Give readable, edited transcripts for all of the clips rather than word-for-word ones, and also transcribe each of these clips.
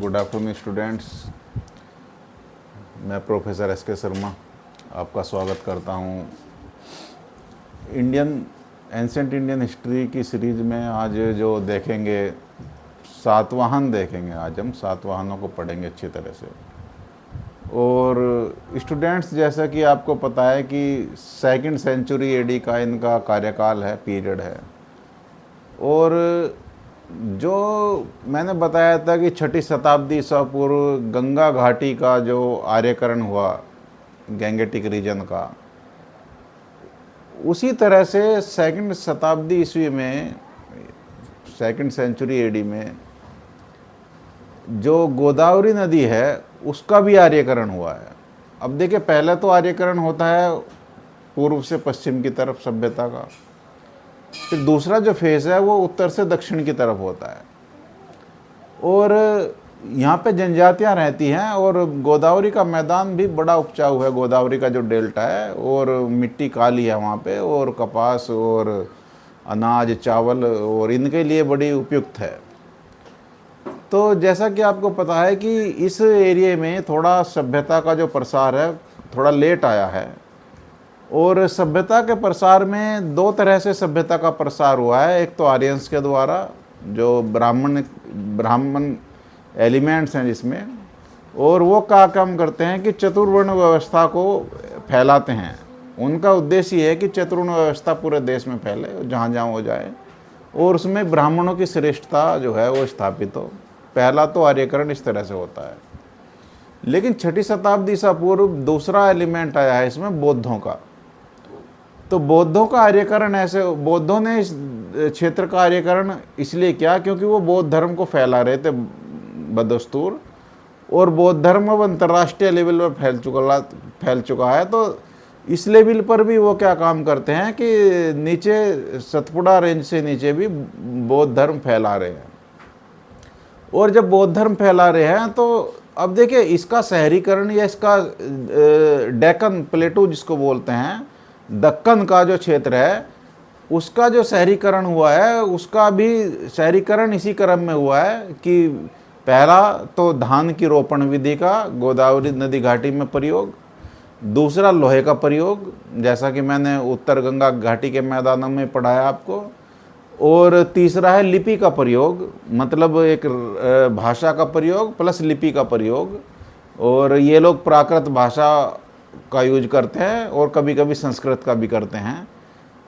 Good afternoon students. मैं professor S के शर्मा आपका स्वागत करता हूँ एंशिएंट इंडियन हिस्ट्री की सीरीज़ में। आज जो देखेंगे सातवाहन देखेंगे। आज हम सातवाहनों को पढ़ेंगे अच्छी तरह से। और स्टूडेंट्स, जैसा कि आपको पता है कि 2nd सेंचुरी एडी का इनका कार्यकाल है, पीरियड है। और जो मैंने बताया था कि 6ठी शताब्दी ईसा पूर्व गंगा घाटी का जो आर्यकरण हुआ, गैंगेटिक रीजन का, उसी तरह से 2nd शताब्दी ईस्वी में 2nd सेंचुरी एडी में जो गोदावरी नदी है उसका भी आर्यकरण हुआ है। अब देखिए, पहले तो आर्यकरण होता है पूर्व से पश्चिम की तरफ सभ्यता का, फिर दूसरा जो फेज है वो उत्तर से दक्षिण की तरफ होता है। और यहाँ पे जनजातियाँ रहती हैं और गोदावरी का मैदान भी बड़ा उपजाऊ है। गोदावरी का जो डेल्टा है, और मिट्टी काली है वहाँ पे, और कपास और अनाज, चावल और इनके लिए बड़ी उपयुक्त है। तो जैसा कि आपको पता है कि इस एरिया में थोड़ा सभ्यता का जो प्रसार है थोड़ा लेट आया है। और सभ्यता के प्रसार में दो तरह से सभ्यता का प्रसार हुआ है। एक तो आर्यंस के द्वारा, जो ब्राह्मण एलिमेंट्स हैं जिसमें, और वो क्या काम करते हैं कि चतुर्वर्ण व्यवस्था को फैलाते हैं। उनका उद्देश्य ये है कि चतुर्वर्ण व्यवस्था पूरे देश में फैले, जहाँ जहाँ हो जाए, और उसमें ब्राह्मणों की श्रेष्ठता जो है वो स्थापित हो। पहला तो आर्यकरण इस तरह से होता है। लेकिन 6ठी शताब्दी ईसा पूर्व दूसरा एलिमेंट आया है इसमें, बौद्धों का। तो बौद्धों का आर्यकरण ऐसे, बौद्धों ने इस क्षेत्र का आर्यकरण इसलिए किया क्योंकि वो बौद्ध धर्म को फैला रहे थे बदस्तूर, और बौद्ध धर्म अब अंतर्राष्ट्रीय लेवल पर फैल चुका है। तो इस लेवल पर भी वो क्या काम करते हैं कि नीचे सतपुड़ा रेंज से नीचे भी बौद्ध धर्म फैला रहे हैं। और जब बौद्ध धर्म फैला रहे हैं तो अब देखिए, इसका शहरीकरण या इसका डेक्कन प्लेटू जिसको बोलते हैं, दक्कन का जो क्षेत्र है, उसका जो शहरीकरण हुआ है, उसका भी शहरीकरण इसी क्रम में हुआ है कि पहला तो धान की रोपण विधि का गोदावरी नदी घाटी में प्रयोग, दूसरा लोहे का प्रयोग, जैसा कि मैंने उत्तर गंगा घाटी के मैदानों में पढ़ाया आपको, और तीसरा है लिपि का प्रयोग, मतलब एक भाषा का प्रयोग प्लस लिपि का प्रयोग। और ये लोग प्राकृत भाषा का यूज करते हैं और कभी कभी संस्कृत का भी करते हैं।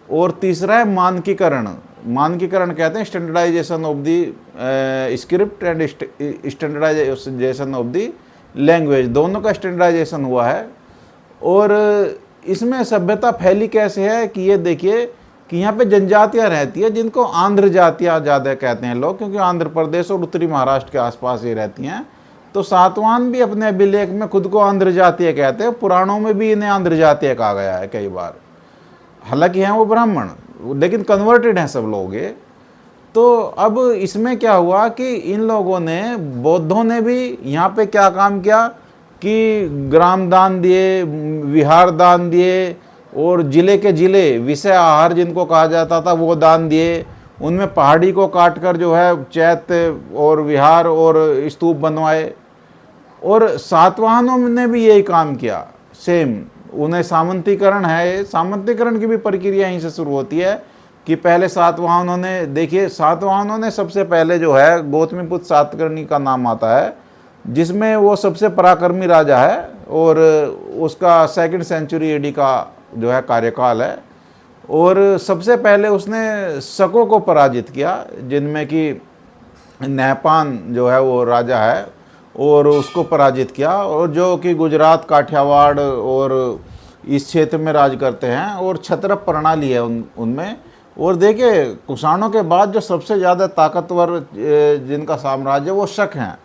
और तीसरा है मानकीकरण। मानकीकरण कहते हैं standardisation of the script and standardisation of the language, दोनों का स्टैंडर्डाइजेशन हुआ है। और इसमें सभ्यता फैली कैसे है कि ये देखिए कि यहाँ पे जनजातियाँ रहती है जिनको आंध्र जातियाँ ज़्यादा कहते हैं लोग, क्योंकि आंध्र प्रदेश और उत्तरी महाराष्ट्र के आसपास ये रहती हैं। तो सातवाहन भी अपने अभिलेख में खुद को आंध्र जातीय कहते हैं। पुराणों में भी इन्हें आंध्र जातीय कहा गया है कई बार। हालांकि हैं वो ब्राह्मण, लेकिन कन्वर्टेड हैं सब लोग ये। तो अब इसमें क्या हुआ कि इन लोगों ने, बौद्धों ने भी यहाँ पे क्या काम किया कि ग्राम दान दिए, विहार दान दिए, और जिले के जिले विषय आहार जिनको कहा जाता था वो दान दिए। उनमें पहाड़ी को काटकर जो है चैत्य और विहार और स्तूप बनवाए। और सातवाहनों ने भी यही काम किया सेम। उन्हें सामंतीकरण है, सामंतीकरण की भी प्रक्रिया यहीं से शुरू होती है कि पहले सातवाहनों ने, देखिए सातवाहनों ने सबसे पहले जो है गौतमीपुत्र सातकर्णी का नाम आता है, जिसमें वो सबसे पराक्रमी राजा है, और उसका 2nd सेंचुरी एडी का जो है कार्यकाल है। और सबसे पहले उसने शकों को पराजित किया, जिनमें कि नहपान जो है वो राजा है, और उसको पराजित किया, और जो कि गुजरात, काठियावाड़ और इस क्षेत्र में राज करते हैं, और क्षत्रप प्रणाली है उनमें। और देखिए, कुषाणों के बाद जो सबसे ज़्यादा ताकतवर जिनका साम्राज्य वो शक हैं,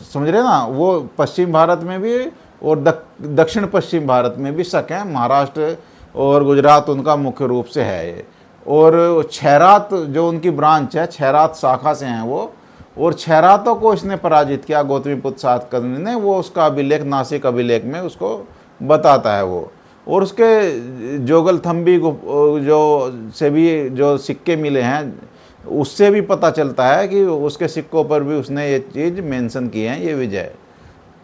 समझ रहे ना। वो पश्चिम भारत में भी और दक्षिण पश्चिम भारत में भी शक हैं। महाराष्ट्र और गुजरात उनका मुख्य रूप से है ये। और छैरात जो उनकी ब्रांच है, छैरात शाखा से हैं वो, और छैरातों को इसने पराजित किया गौतमीपुत्र सातकर्णी ने। वो उसका अभिलेख नासिक अभिलेख में उसको बताता है वो। और उसके जोगलथम्बी जो से भी जो सिक्के मिले हैं, उससे भी पता चलता है कि उसके सिक्कों पर भी उसने ये चीज़ मेंशन की है, ये विजय।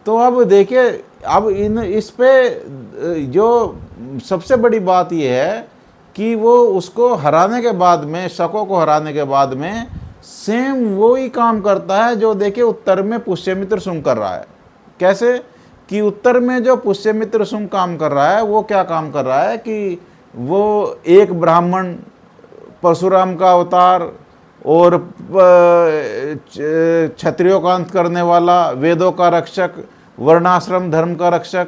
तो अब देखिए, अब इस पे जो सबसे बड़ी बात ये है कि वो उसको हराने के बाद में, शकों को हराने के बाद में सेम वो ही काम करता है जो देखिए उत्तर में पुष्यमित्र शुंग कर रहा है। कैसे कि उत्तर में जो पुष्यमित्र शुंग काम कर रहा है, वो क्या काम कर रहा है कि वो एक ब्राह्मण, परशुराम का अवतार और क्षत्रियों का अंत करने वाला, वेदों का रक्षक, वर्णाश्रम धर्म का रक्षक,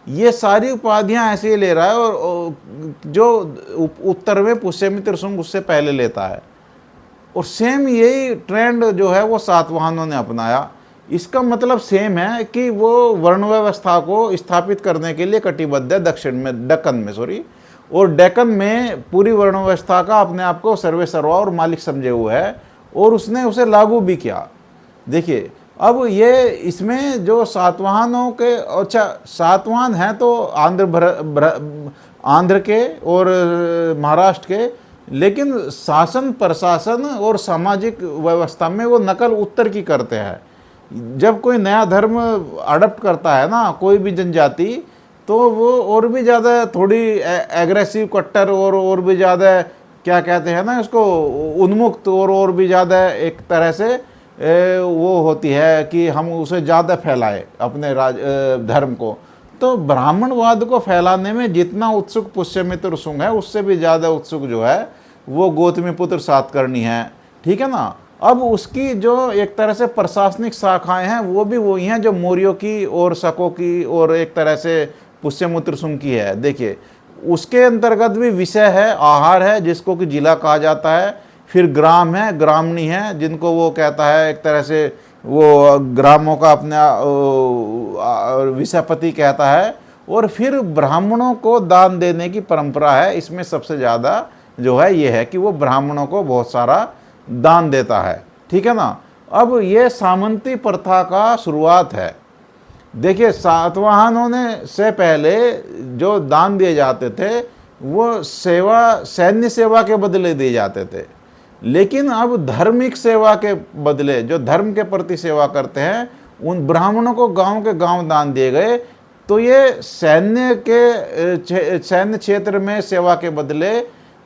ये सारी उपाधियां ऐसे ही ले रहा है। और जो उत्तर में पुष्यमित्र शुंग उससे पहले लेता है। और सेम यही ट्रेंड जो है वो सातवाहनों ने अपनाया। इसका मतलब सेम है कि वो वर्ण व्यवस्था को स्थापित करने के लिए कटिबद्ध है, दक्षिण में, दक्कन में, सॉरी, और डेक्कन में पूरी वर्ण व्यवस्था का अपने आप को सर्वे सर्वा और मालिक समझे हुए है, और उसने उसे लागू भी किया। देखिए, अब ये इसमें जो सातवाहनों के, अच्छा सातवाहन हैं तो आंध्र के और महाराष्ट्र के, लेकिन शासन प्रशासन और सामाजिक व्यवस्था में वो नकल उत्तर की करते हैं। जब कोई नया धर्म अडप्ट करता है ना कोई भी जनजाति, तो वो और भी ज़्यादा थोड़ी एग्रेसिव, कट्टर, और भी ज़्यादा क्या कहते हैं ना इसको, उन्मुक्त, और भी ज़्यादा एक तरह से वो होती है कि हम उसे ज़्यादा फैलाए अपने धर्म को। तो ब्राह्मणवाद को फैलाने में जितना उत्सुक पुष्यमित्र शुंग है, उससे भी ज़्यादा उत्सुक जो है वो गौतमीपुत्र सातकर्णी है। ठीक है ना। अब उसकी जो एक तरह से प्रशासनिक शाखाएं हैं वो भी वही हैं जो मौर्यों की और शकों की और एक तरह से पुष्यमित्र शुंग की है। देखिए, उसके अंतर्गत भी विषय है, आहार है जिसको कि जिला कहा जाता है, फिर ग्राम है, ग्रामणी है जिनको वो कहता है एक तरह से वो ग्रामों का अपना विषयपति कहता है, और फिर ब्राह्मणों को दान देने की परंपरा है। इसमें सबसे ज़्यादा जो है ये है कि वो ब्राह्मणों को बहुत सारा दान देता है। ठीक है ना। अब ये सामंती प्रथा का शुरुआत है। देखिए, सातवाहनों ने से पहले जो दान दिए जाते थे वो सेवा, सैन्य सेवा के बदले दिए जाते थे, लेकिन अब धार्मिक सेवा के बदले, जो धर्म के प्रति सेवा करते हैं, उन ब्राह्मणों को गांव के गांव दान दिए गए। तो ये सैन्य क्षेत्र में सेवा के बदले,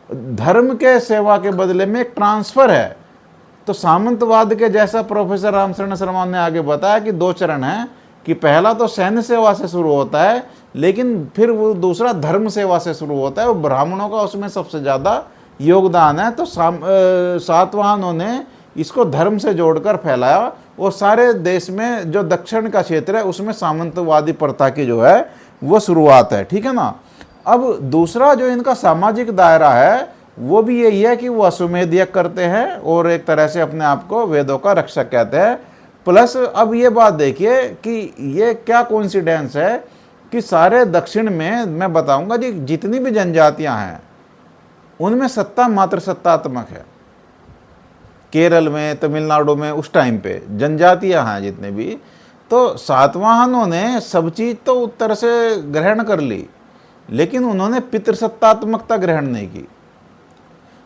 धर्म के सेवा के बदले में एक ट्रांसफर है। तो सामंतवाद के जैसा प्रोफेसर रामशरण शर्मा ने आगे बताया कि दो चरण हैं, कि पहला तो सैन्य सेवा से शुरू होता है, लेकिन फिर वो दूसरा धर्म सेवा से शुरू होता है, और ब्राह्मणों का उसमें सबसे ज़्यादा योगदान है। तो सातवाहनों ने इसको धर्म से जोड़कर फैलाया, और सारे देश में जो दक्षिण का क्षेत्र है उसमें सामंतवादी प्रथा की जो है वो शुरुआत है। ठीक है ना। अब दूसरा जो इनका सामाजिक दायरा है वो भी यही है कि वो अश्वमेध यज्ञ करते हैं और एक तरह से अपने आप को वेदों का रक्षक कहते हैं। प्लस अब ये बात देखिए कि ये क्या कोइंसिडेंस है कि सारे दक्षिण में मैं बताऊंगा जी, जितनी भी जनजातियां हैं उनमें सत्ता मात्र सत्तात्मक है। केरल में, तमिलनाडु में उस टाइम पे जनजातियां हैं जितने भी, तो सातवाहनों ने सब चीज़ तो उत्तर से ग्रहण कर ली, लेकिन उन्होंने पितृसत्तात्मकता ग्रहण नहीं की।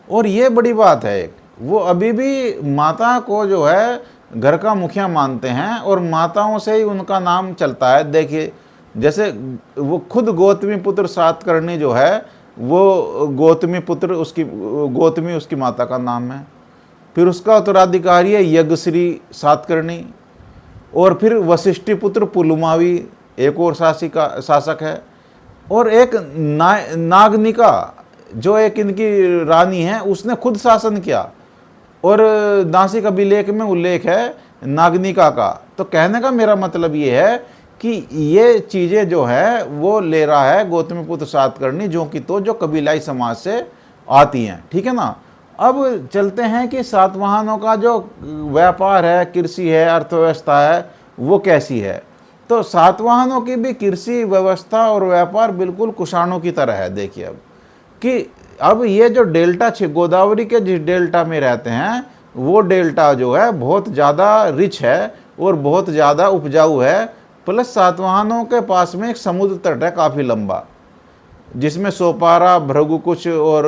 और ये बड़ी बात है एक, वो अभी भी माता को जो है घर का मुखिया मानते हैं, और माताओं से ही उनका नाम चलता है। देखिए, जैसे वो खुद गौतमी पुत्र सातकर्णी जो है, वो गौतमी पुत्र, उसकी गौतमी उसकी माता का नाम है। फिर उसका उत्तराधिकारी है यज्ञश्री सातकर्णी, और फिर वशिष्ठी पुत्र पुलुमावी एक और शासक है, और एक नागनिका जो एक इनकी रानी है, उसने खुद शासन किया, और नासिक अभिलेख में उल्लेख है नागनिका का। तो कहने का मेरा मतलब ये है कि ये चीज़ें जो है वो ले रहा है गौतमीपुत्र सातकर्णी, जो कबीलाई समाज से आती हैं। ठीक है ना। अब चलते हैं कि सातवाहनों का जो व्यापार है, कृषि है, अर्थव्यवस्था है, वो कैसी है। तो सातवाहनों की भी कृषि व्यवस्था और व्यापार बिल्कुल कुषाणों की तरह है। देखिए अब कि अब ये जो डेल्टा, गोदावरी के जिस डेल्टा में रहते हैं, वो डेल्टा जो है बहुत ज़्यादा रिच है और बहुत ज़्यादा उपजाऊ है। प्लस सातवाहनों के पास में एक समुद्र तट है काफ़ी लंबा, जिसमें सोपारा, भृगुकुच और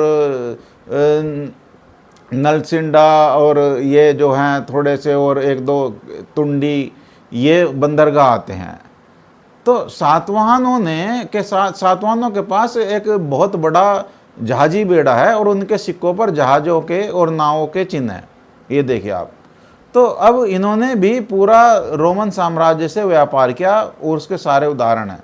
नलसिंडा और ये जो हैं थोड़े से, और एक दो तुंडी, ये बंदरगाह आते हैं। तो सातवाहनों के पास एक बहुत बड़ा जहाजी बेड़ा है और उनके सिक्कों पर जहाज़ों के और नावों के चिन्ह हैं। ये देखिए आप। तो अब इन्होंने भी पूरा रोमन साम्राज्य से व्यापार किया और उसके सारे उदाहरण हैं।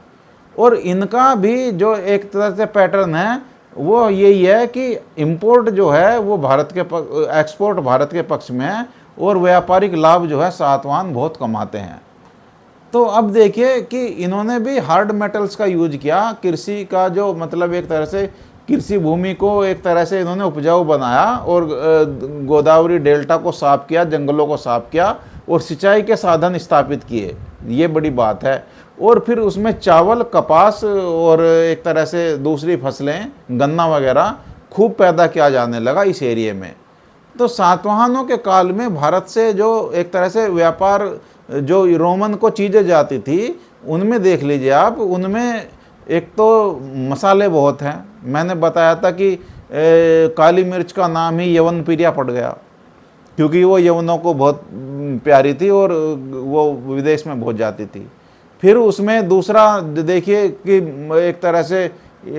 और इनका भी जो एक तरह से पैटर्न है वो यही है कि इंपोर्ट जो है वो एक्सपोर्ट भारत के पक्ष में है, और व्यापारिक लाभ जो है सातवाहन बहुत कमाते हैं। तो अब देखिए कि इन्होंने भी हार्ड मेटल्स का यूज किया। कृषि का जो मतलब एक तरह से कृषि भूमि को एक तरह से इन्होंने उपजाऊ बनाया, और गोदावरी डेल्टा को साफ किया, जंगलों को साफ किया, और सिंचाई के साधन स्थापित किए। ये बड़ी बात है। और फिर उसमें चावल, कपास और एक तरह से दूसरी फसलें, गन्ना वगैरह खूब पैदा किया जाने लगा इस एरिया में। तो सातवाहनों के काल में भारत से जो एक तरह से व्यापार, जो रोमन को चीज़ें जाती थी, उनमें देख लीजिए आप, उनमें एक तो मसाले बहुत हैं। मैंने बताया था कि काली मिर्च का नाम ही यवन प्रिया पड़ गया, क्योंकि वो यवनों को बहुत प्यारी थी और वो विदेश में बहुत जाती थी। फिर उसमें दूसरा देखिए कि एक तरह से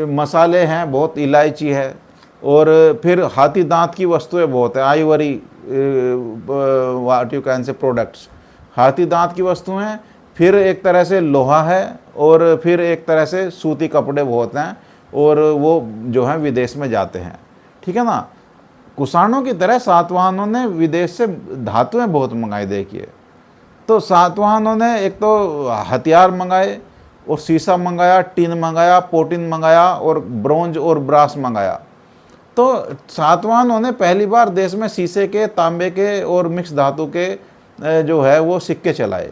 मसाले हैं बहुत, इलायची है, और फिर हाथी दांत की वस्तुएं बहुत है, Ivory what you can say products, हाथी दांत की वस्तुएं। फिर एक तरह से लोहा है, और फिर एक तरह से सूती कपड़े बहुत हैं, और वो जो है विदेश में जाते हैं। ठीक है ना। कुषाणों की तरह सातवाहनों ने विदेश से धातुएं बहुत मंगाई। देखिए, तो सातवाहनों ने एक तो हथियार मंगाए, और शीशा मंगाया, टिन मंगाया, पोटिन मंगाया, और ब्रोंज और ब्रास मंगाया। तो सातवाहनों ने पहली बार देश में शीशे के, तांबे के और मिक्स धातु के जो है वो सिक्के चलाए।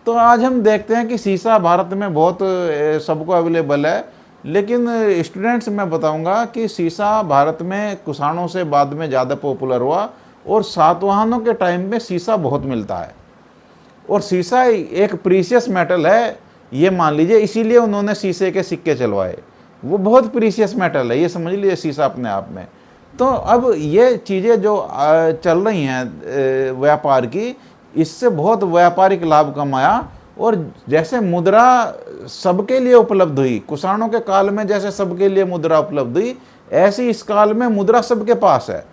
तो आज हम देखते हैं कि शीशा भारत में बहुत सबको अवेलेबल है, लेकिन स्टूडेंट्स मैं बताऊंगा कि शीशा भारत में कुषाणों से बाद में ज़्यादा पॉपुलर हुआ, और सातवाहनों के टाइम में शीशा बहुत मिलता है। और शीशा एक प्रीशियस मेटल है, ये मान लीजिए, इसीलिए उन्होंने शीशे के सिक्के चलवाए। वो बहुत प्रीशियस मेटल है, ये समझ लीजिए शीशा अपने आप में। तो अब ये चीज़ें जो चल रही हैं व्यापार की, इससे बहुत व्यापारिक लाभ कमाया। और जैसे मुद्रा सबके लिए उपलब्ध हुई, कुषाणों के काल में जैसे सबके लिए मुद्रा उपलब्ध हुई, ऐसी इस काल में मुद्रा सबके पास है।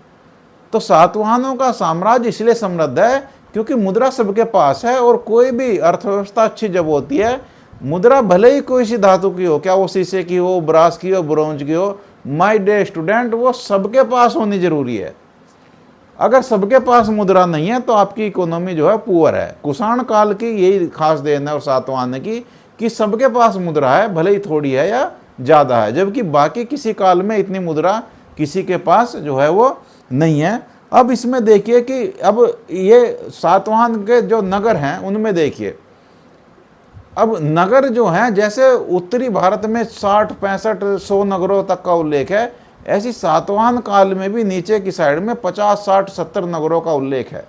तो सातवाहनों का साम्राज्य इसलिए समृद्ध है क्योंकि मुद्रा सबके पास है, और कोई भी अर्थव्यवस्था अच्छी जब होती है, मुद्रा भले ही कोई सी धातु की हो, क्या वो शीशे की हो, ब्रास की हो, ब्रोंज की हो, माय डे स्टूडेंट, वो सबके पास होनी जरूरी है। अगर सबके पास मुद्रा नहीं है तो आपकी इकोनॉमी जो है पुअर है। कुषाण काल की यही खास देन है और सातवाहन की, कि सबके पास मुद्रा है, भले ही थोड़ी है या ज़्यादा है, जबकि बाकी किसी काल में इतनी मुद्रा किसी के पास जो है वो नहीं है। अब इसमें देखिए कि अब ये सातवाहन के जो नगर हैं उनमें देखिए, अब नगर जो हैं, जैसे उत्तरी भारत में 60, 65, 100 नगरों तक का उल्लेख है, ऐसी सातवाहन काल में भी नीचे की साइड में 50, 60, 70 नगरों का उल्लेख है।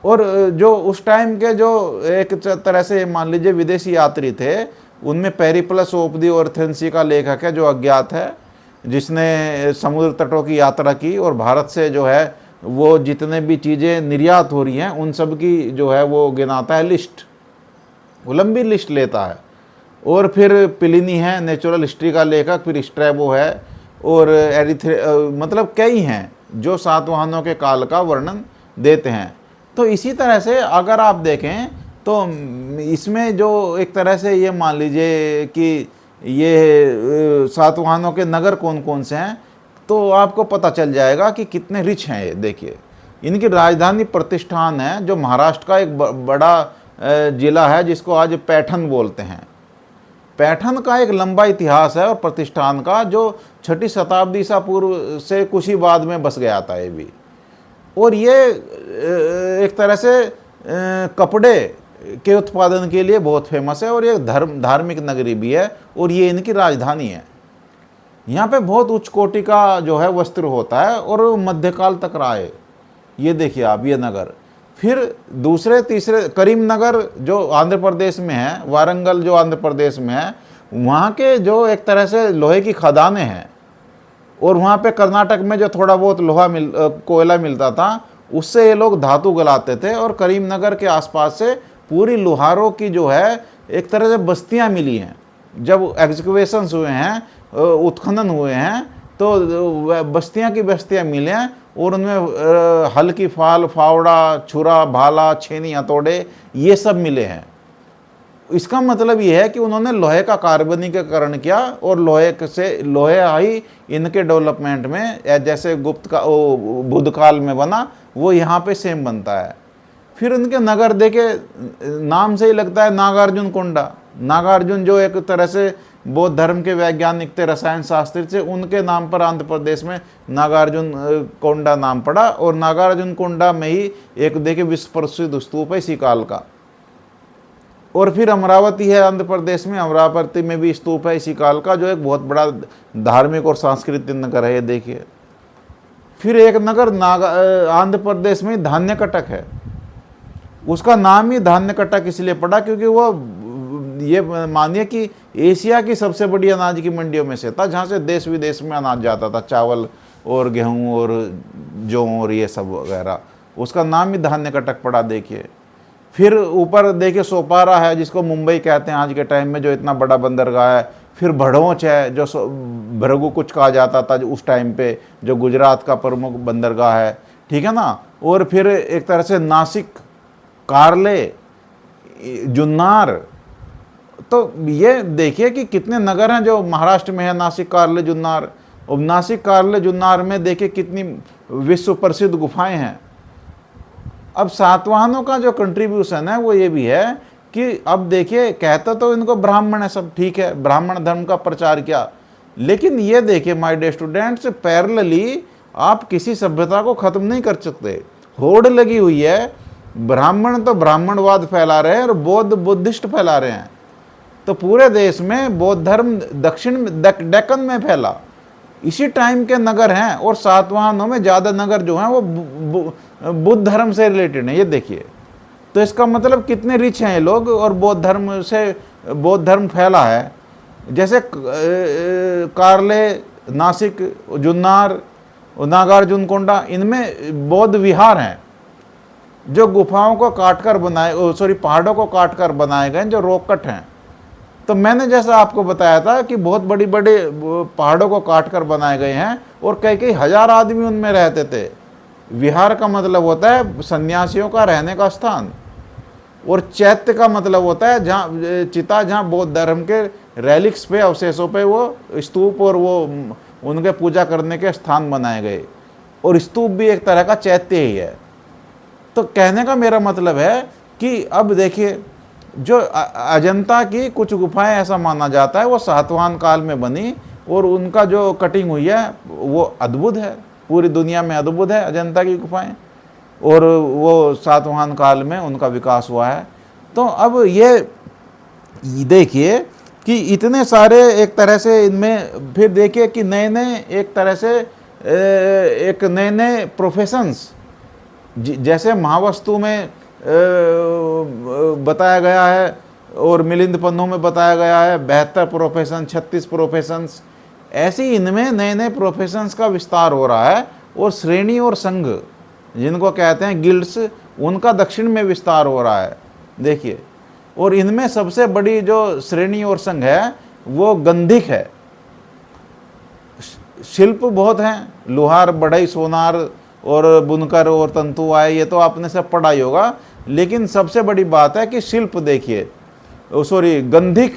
और जो उस टाइम के जो एक तरह से मान लीजिए विदेशी यात्री थे, उनमें पेरिप्लस ऑफ द ऑर्थन सी का लेखक है जो अज्ञात है, जिसने समुद्र तटों की यात्रा की, और भारत से जो है वो जितने भी चीज़ें निर्यात हो रही हैं उन सब की जो है वो गिनाता है लिस्ट, वो लंबी लिस्ट लेता है। और फिर प्लिनी है नेचुरल हिस्ट्री का लेखक, फिर स्ट्रैबो है, और मतलब कई हैं जो सातवाहनों के काल का वर्णन देते हैं। तो इसी तरह से अगर आप देखें तो इसमें जो एक तरह से ये मान लीजिए कि ये सातवाहनों के नगर कौन कौन से हैं, तो आपको पता चल जाएगा कि कितने रिच हैं ये। देखिए, इनकी राजधानी प्रतिष्ठान है, जो महाराष्ट्र का एक बड़ा जिला है, जिसको आज पैठन बोलते हैं। पैठन का एक लंबा इतिहास है, और प्रतिष्ठान का जो 6ठी शताब्दी ईसा पूर्व से कुछ ही बाद में बस गया था ये भी। और ये एक तरह से कपड़े के उत्पादन के लिए बहुत फेमस है, और ये धार्मिक नगरी भी है, और ये इनकी राजधानी है। यहाँ पे बहुत उच्च कोटि का जो है वस्त्र होता है, और मध्यकाल तक रहा है। ये देखिए आप, ये नगर। फिर दूसरे तीसरे करीमनगर जो आंध्र प्रदेश में है, वारंगल जो आंध्र प्रदेश में है, वहाँ के जो एक तरह से लोहे की खदानें हैं, और वहाँ पे कर्नाटक में जो थोड़ा बहुत कोयला मिलता था, उससे ये लोग धातु गलाते थे। और करीमनगर के आसपास से पूरी लोहारों की जो है एक तरह से बस्तियाँ मिली हैं। जब एग्जीक्यूशंस हुए हैं, उत्खनन हुए हैं, तो बस्तियाँ की बस्तियाँ मिले हैं, और उनमें हल्की फाल, फावड़ा, छुरा, भाला, छेनी, हथौड़े, ये सब मिले हैं। इसका मतलब ये है कि उन्होंने लोहे का कार्बनिकीकरण किया, और लोहे ही इनके डेवलपमेंट में, जैसे बुद्ध काल में बना, वो यहाँ पे सेम बनता है। फिर उनके नगर देखे, नाम से ही लगता है नागार्जुन कोंडा। नागार्जुन जो एक तरह से बौद्ध धर्म के वैज्ञानिक थे, रसायन शास्त्री थे, उनके नाम पर आंध्र प्रदेश में नागार्जुन कोंडा नाम पड़ा। और नागार्जुन कोंडा में ही एक देखे विश्व प्रसिद्ध स्तूप है इसी काल का। और फिर अमरावती है आंध्र प्रदेश में, अमरावती में भी स्तूप है इसी काल का, जो एक बहुत बड़ा धार्मिक और सांस्कृतिक नगर है, ये देखिए। फिर एक नगर आंध्र प्रदेश में धान्य कटक है। उसका नाम ही धान्य कटक इसलिए पड़ा क्योंकि वो, ये मानिए कि एशिया की सबसे बड़ी अनाज की मंडियों में से था, जहाँ से देश विदेश में अनाज जाता था, चावल और गेहूँ और जौ और ये सब वगैरह। उसका नाम ही धान्य कटक पड़ा, देखिए। फिर ऊपर देखिए सोपारा है, जिसको मुंबई कहते हैं आज के टाइम में, जो इतना बड़ा बंदरगाह है। फिर भड़ोच है, जो भृगु कुछ कहा जाता था उस टाइम पे, जो गुजरात का प्रमुख बंदरगाह है, ठीक है ना। और फिर एक तरह से नासिक, कार्ले, जुन्नार। तो ये देखिए कि कितने नगर हैं जो महाराष्ट्र में है, नासिक, कार्ले, जुन्नार। और नासिक, कार्ले, जुन्नार में देखिए कितनी विश्व प्रसिद्ध गुफाएं हैं। अब सातवाहनों का जो कंट्रीब्यूशन है वो ये भी है कि अब देखिए, कहता तो इनको ब्राह्मण है सब, ठीक है, ब्राह्मण धर्म का प्रचार किया, लेकिन ये देखिए माय डियर स्टूडेंट्स, पैरेलली आप किसी सभ्यता को खत्म नहीं कर सकते। होड़ लगी हुई है, ब्राह्मण तो ब्राह्मणवाद फैला रहे हैं और बौद्ध बुद्धिस्ट फैला रहे हैं। तो पूरे देश में बौद्ध धर्म दक्षिण डेक्कन में फैला, इसी टाइम के नगर हैं। और सातवाहनों में ज़्यादा नगर जो हैं वो बुद्ध धर्म से रिलेटेड हैं, ये देखिए। तो इसका मतलब कितने रिच हैं ये लोग, और बौद्ध धर्म से बौद्ध धर्म फैला है। जैसे कार्ले, नासिक, जुन्नार, नागार्जुन कोंडा, इनमें बौद्ध विहार हैं जो गुफाओं को काटकर पहाड़ों को काटकर बनाए गए, जो रॉक कट हैं। तो मैंने जैसा आपको बताया था कि बहुत बड़ी बड़े पहाड़ों को काटकर बनाए गए हैं, और कई हजार आदमी उनमें रहते थे। विहार का मतलब होता है सन्यासियों का रहने का स्थान, और चैत्य का मतलब होता है जहाँ चिता, जहाँ बौद्ध धर्म के रेलिक्स पे, अवशेषों पे वो स्तूप और वो उनके पूजा करने के स्थान बनाए गए। और स्तूप भी एक तरह का चैत्य ही है। तो कहने का मेरा मतलब है कि अब देखिए, जो अजंता की कुछ गुफाएं ऐसा माना जाता है वो सातवाहन काल में बनी, और उनका जो कटिंग हुई है वो अद्भुत है, पूरी दुनिया में अद्भुत है अजंता की गुफाएं, और वो सातवाहन काल में उनका विकास हुआ है। तो अब ये देखिए कि इतने सारे एक तरह से इनमें, फिर देखिए कि नए नए एक तरह से एक नए नए प्रोफेशंस, जैसे महावस्तु में बताया गया है, और मिलिंद पन्नों में बताया गया है 72 प्रोफेशन, 36 प्रोफेशंस, ऐसी इनमें नए नए प्रोफेशंस का विस्तार हो रहा है। और श्रेणी और संघ, जिनको कहते हैं गिल्ड्स, उनका दक्षिण में विस्तार हो रहा है, देखिए। और इनमें सबसे बड़ी जो श्रेणी और संघ है वो गंधिक है। शिल्प बहुत हैं, लोहार, बढ़ई, सोनार और बुनकर और तंतु आए, ये तो आपने सब पढ़ा ही होगा। लेकिन सबसे बड़ी बात है कि शिल्प देखिए, गंधिक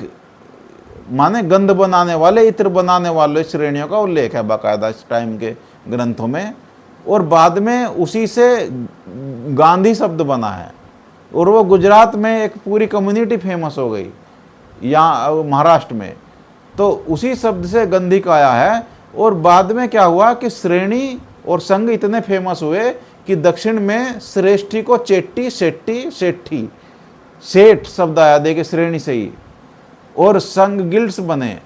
माने गंध बनाने वाले, इत्र बनाने वाले श्रेणियों का उल्लेख है बाकायदा इस टाइम के ग्रंथों में। और बाद में उसी से गांधी शब्द बना है, और वो गुजरात में एक पूरी कम्युनिटी फेमस हो गई, यहाँ महाराष्ट्र में। तो उसी शब्द से गंधिक आया है। और बाद में क्या हुआ कि श्रेणी और संघ इतने फेमस हुए कि दक्षिण में श्रेष्ठी को चेट्टी, शेट्टी, सेठी, सेठ शब्द आया, देखिए श्रेणी से ही, और संघ गिल्ड्स बने।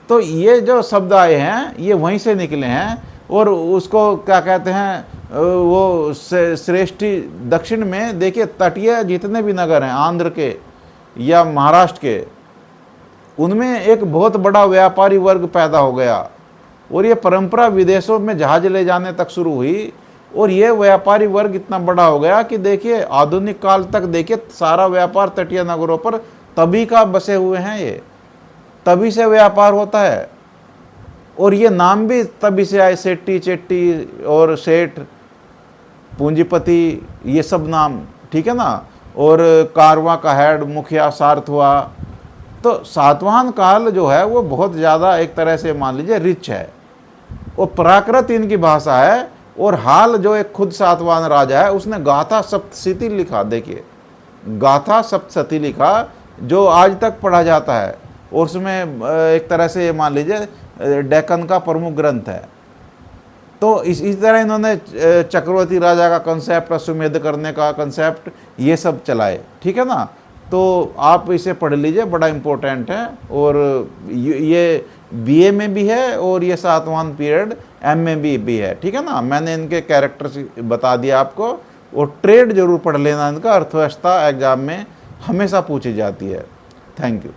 तो ये जो शब्द आए हैं ये वहीं से निकले हैं। और उसको क्या कहते हैं, वो श्रेष्ठी दक्षिण में देखिए, तटीय जितने भी नगर हैं आंध्र के या महाराष्ट्र के, उनमें एक बहुत बड़ा व्यापारी वर्ग पैदा हो गया, और ये परंपरा विदेशों में जहाज ले जाने तक शुरू हुई, और ये व्यापारी वर्ग इतना बड़ा हो गया कि देखिए आधुनिक काल तक देखिए सारा व्यापार तटीय नगरों पर तभी का बसे हुए हैं, ये तभी से व्यापार होता है। और ये नाम भी तभी से आए, सेट्टी, चेट्टी और सेठ, पूंजीपति, ये सब नाम, ठीक है ना। और कारवां का हेड, मुखिया, सार्थ हुआ। तो सातवाहन काल जो है वो बहुत ज़्यादा एक तरह से मान लीजिए रिच है, और प्राकृत इनकी भाषा है। और हाल जो एक खुद सातवाहन राजा है उसने गाथा सप्तशती लिखा, देखिए गाथा सप्तशती लिखा, जो आज तक पढ़ा जाता है, और उसमें एक तरह से मान लीजिए डेक्कन का प्रमुख ग्रंथ है। तो इसी तरह इन्होंने चक्रवर्ती राजा का कंसेप्ट, अश्वमेध करने का कंसेप्ट, ये सब चलाए, ठीक है ना। तो आप इसे पढ़ लीजिए, बड़ा इम्पोर्टेंट है। और ये बीए में भी है, और ये सातवाहन पीरियड एम में भी है, ठीक है ना। मैंने इनके कैरेक्टर्स बता दिया आपको। और ट्रेड जरूर पढ़ लेना, इनका अर्थव्यवस्था एग्जाम में हमेशा पूछी जाती है। Thank you.